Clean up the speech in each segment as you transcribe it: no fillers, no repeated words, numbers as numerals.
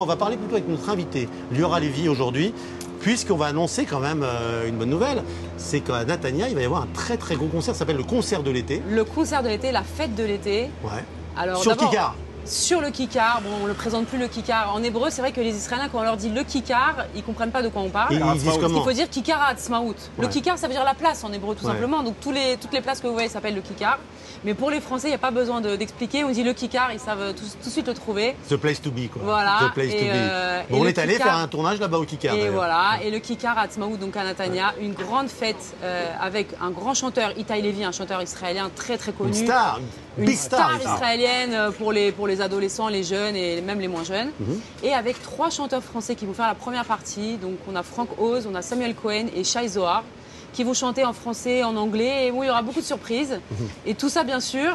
On va parler plutôt avec notre invité, Liora Lévy, aujourd'hui, puisqu'on va annoncer quand même une bonne nouvelle. C'est qu'à Natania, il va y avoir un très très gros concert, ça s'appelle le concert de l'été. Le concert de l'été, la fête de l'été. Ouais. Alors, sur Kikar. Sur le Kikar, bon, on ne le présente plus le Kikar. En hébreu, c'est vrai que les Israéliens, quand on leur dit le Kikar, ils ne comprennent pas de quoi on parle. Ils disent comment? Il faut dire Kikar Atzmaout. Le Ouais. Kikar, ça veut dire la place en hébreu, tout simplement. Donc toutes les places que vous voyez s'appellent le Kikar. Mais pour les Français, il n'y a pas besoin d'expliquer. On dit le Kikar, ils savent tout de suite le trouver. The place to be, quoi. Voilà. The place to be. Bon, on est allé faire un tournage là-bas au Kikar. Et voilà. Et le Kikar Atzmaout, donc à Natania, une grande fête avec un grand chanteur, Itai Lévy, un chanteur israélien très très connu. Une star, Une star israélienne pour les adolescents, les jeunes et même les moins jeunes. Et avec 3 chanteurs français qui vont faire la première partie. Donc on a Franck Oz, on a Samuel Cohen et Shai Zohar qui vont chanter en français, en anglais. Et bon, il y aura beaucoup de surprises. Et tout ça, bien sûr,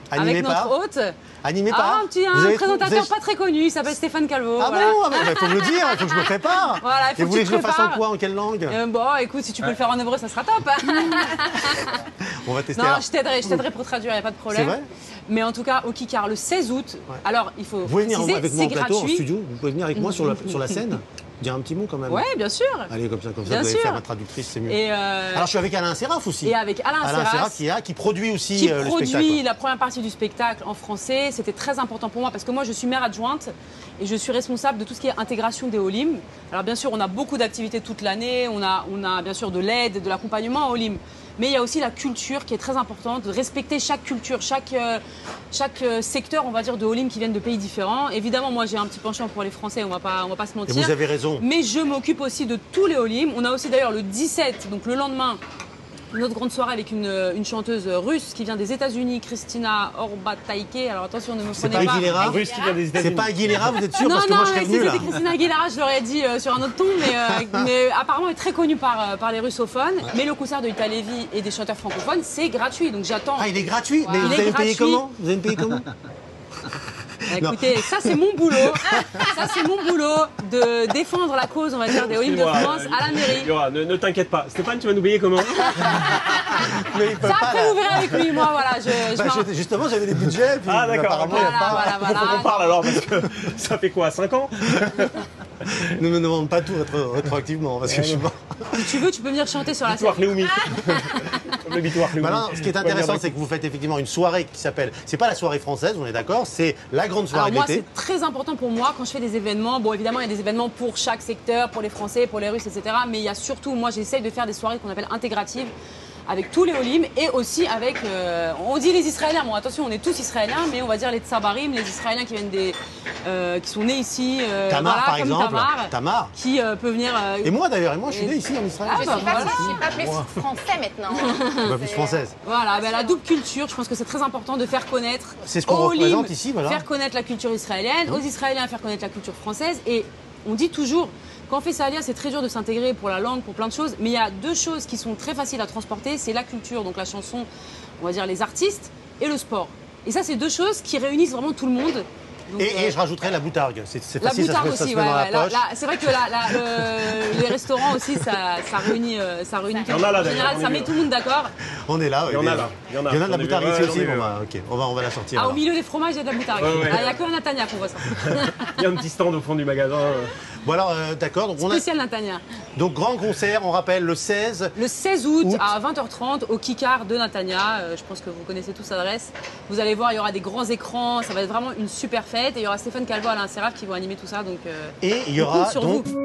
Animé avec par notre hôte. Animé par Un présentateur pas très connu, il s'appelle Stéphane Calvo. Ah voilà. bon, il faut me le dire, il faut que je me prépare. Voilà, il faut et vous voulez que je le fasse en prépares. quoi, en quelle langue? Bon, écoute, si tu peux le faire en hébreu, ça sera top. On va tester. Non, alors. je t'aiderai pour traduire, il n'y a pas de problème. C'est vrai? Mais en tout cas, au Kikar, le 16 août, alors il faut Vous pouvez venir préciser, avec moi c'est en plateau, en gratuit. studio? Vous pouvez venir avec moi sur la scène? Dire un petit mot quand même. Ouais, bien sûr. Allez, comme ça, Bien vous allez sûr. faire ma traductrice, c'est mieux. Et, Alors, je suis avec Alain Seraf aussi. et avec Alain Serras, qui produit aussi qui le produit spectacle. la première partie du spectacle en français. C'était très important pour moi parce que moi, je suis maire adjointe et je suis responsable de tout ce qui est intégration des Olim. Alors, bien sûr, on a beaucoup d'activités toute l'année. On a bien sûr de l'aide, de l'accompagnement à Olim. Mais il y a aussi la culture qui est très importante, de respecter chaque culture, chaque secteur, on va dire, de Olim qui viennent de pays différents. Évidemment, moi, j'ai un petit penchant pour les Français, on va pas se Et mentir. vous avez raison. Mais je m'occupe aussi de tous les Olim. On a aussi d'ailleurs le 17, donc le lendemain, une autre grande soirée avec une chanteuse russe qui vient des États-Unis, Christina Orbataike. Alors attention, ne me C'est prenez pas pas. Aguilera? Russe qui vient des C'est États-Unis. pas Aguilera, vous êtes sûr? Non, Parce que non, moi, je serais mais si venu là. c'était Christina Aguilera, je l'aurais dit sur un autre ton, mais apparemment elle est très connue par les russophones. Mais le concert de Itai Lévy et des chanteurs francophones, c'est gratuit, donc j'attends. Ah, il est gratuit? Ouais. Mais Il vous est allez me payer gratuit. comment? Vous allez me payer comment? Écoutez, ça c'est mon boulot. Ça c'est mon boulot de défendre la cause, on va dire, des Olim de France à la mairie. Liora, ne t'inquiète pas. Stéphane, tu vas nous payer comment? Mais il peut Ça pas, après là. vous verrez avec lui, moi voilà. Justement, j'avais des budgets. Puis Ah, d'accord. apparemment, il y a pas. Faut qu'on parle alors, parce que ça fait quoi, 5 ans? Ne me demande pas tout rétroactivement, parce que je suis pas. Si tu veux, tu peux venir chanter sur la scène. Bitoire Léoumi. Comme le bitoire Léoumi. Maintenant, ce qui est intéressant, c'est que vous faites effectivement une soirée qui s'appelle. C'est pas la soirée française, on est d'accord, c'est la grande soirée Alors moi, d'été. c'est très important pour moi quand je fais des événements. Bon, évidemment, il y a des événements pour chaque secteur, pour les Français, pour les Russes, etc. Mais il y a surtout, moi, j'essaye de faire des soirées qu'on appelle intégratives avec tous les Olim et aussi avec, on dit les Israéliens. Bon, attention, on est tous Israéliens, mais on va dire les Tsabarim, les Israéliens qui viennent qui sont nés ici. Tamar, voilà, par comme exemple. Tamar, qui peut venir. Et moi d'ailleurs, et moi je suis né ici en Israël. Ah, bah, voilà. Je suis pas plus français maintenant. Pas plus française. Voilà, la double culture, je pense que c'est très important de faire connaître. C'est ce qu'on aux Olim, représente ici, voilà. Faire connaître la culture israélienne, aux Israéliens faire connaître la culture française. Et on dit toujours, quand on fait Salia, c'est très dur de s'intégrer pour la langue, pour plein de choses. Mais il y a 2 choses qui sont très faciles à transporter, c'est la culture, donc la chanson, on va dire les artistes, et le sport. Et ça, c'est 2 choses qui réunissent vraiment tout le monde. Donc, Et je rajouterais la boutargue. C'est la facile, ça boutarde se aussi, met dans la poche. c'est vrai que les restaurants aussi, ça réunit tout le monde. Il y en a là, En général, d'ailleurs, ça on est met vu. tout le monde d'accord. On est là. Il y en a là. Il y en a de la J'en ai vu, boutargue ici ouais, aussi. j'en ai vu, Bon, bah, ok, on va la sortir. Ah, au alors. milieu des fromages, il y a de la boutargue. Ouais, ouais. Ah, il n'y a que un Natania qu'on voit ça. Il y a un petit stand au fond du magasin. Bon alors, d'accord. Donc, Spécial Natania. donc grand concert, on rappelle, le 16. Le 16 août Août. à 20h30 au Kikar de Natania. Je pense que vous connaissez tous l'adresse. Vous allez voir, il y aura des grands écrans. Ça va être vraiment une super fête. Et il y aura Stéphane Calvo, Alain Seraf qui vont animer tout ça. Donc, Et il y on compte aura sur donc vous.